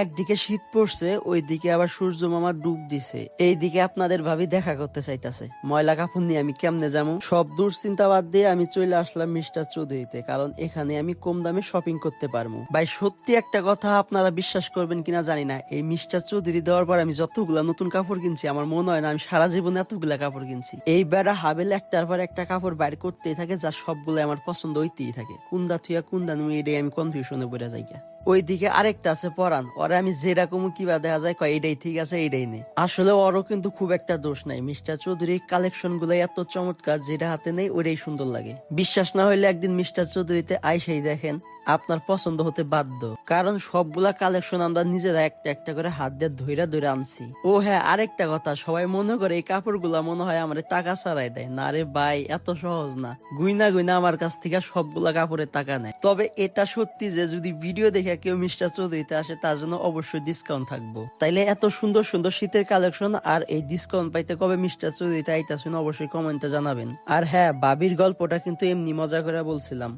একদিকে শীত পড়ছে, ওইদিকে আবার সূর্য মামা ডুব দিছে। এইদিকে আপনাদের ভাবি দেখা করতে চাইতেছে, ময়লা কাপড় নিয়ে আমি কেমনে যাবো। সব দুশ্চিন্তা বাদ দিয়ে আমি চলে আসলাম মিস্টার চৌধুরীতে, কারণ এখানে আমি কম দামে শপিং করতে পারবো। ভাই সত্যি একটা কথা, আপনারা বিশ্বাস করবেন কিনা জানি না, এই মিস্টার চৌধুরী দেওয়ার পর আমি যতগুলা নতুন কাপড় কিনছি, আমার মনে হয় না আমি সারা জীবনে এতগুলা কাপড় কিনছি। এই বেড়া হাবেল একটার পর একটা কাপড় বাইর করতেই থাকে, যা সবগুলো আমার পছন্দ হইতেই থাকে। কুন্দা থুয়া কুন্দা নুই, এটাই আমি কনফিউশনে পড়ে যাই। ওইদিকে আরেকটা আছে পরান, ওরা আমি যেরকম কিবা দেখা যায় কয় এইটাই ঠিক আছে, এইটাই নেই। আসলে ওরও কিন্তু খুব একটা দোষ নাই, মিস্টার চৌধুরীর কালেকশন গুলো এত চমৎকার, যেটা হাতে নেই ওইটাই সুন্দর লাগে। বিশ্বাস না হইলে একদিন মিস্টার চৌধুরীতে আইসাই দেখেন, আপনার পছন্দ হতে বাধ্য। কারণ সবগুলা কালেকশন আমরা নিজেরা একটা একটা করে হাত দিয়ে ধইরা ধইরা আনছি। ও হ্যাঁ, আরেকটা কথা, সবাই মনে করে এই কাপড় গুলা মনে হয় আমার টাকা ছাড়াই দেয়। না রে ভাই, এত সহজ না। গুইনা গুইনা আমার কাছ থেকে সবগুলা কাপড়ের টাকা নেয়। তবে এটা সত্যি যে যদি ভিডিও দেখে কেউ মিস্টার চৌধুরীতে আসে, তার জন্য অবশ্যই ডিসকাউন্ট থাকবো। তাইলে এত সুন্দর সুন্দর শীতের কালেকশন আর এই ডিসকাউন্ট পাইতে কবে মিস্টার চৌধুরীতে আইতাছেন অবশ্যই কমেন্টে জানাবেন। আর হ্যাঁ, বাবির গল্পটা কিন্তু এমনি মজা করে বলছিলাম।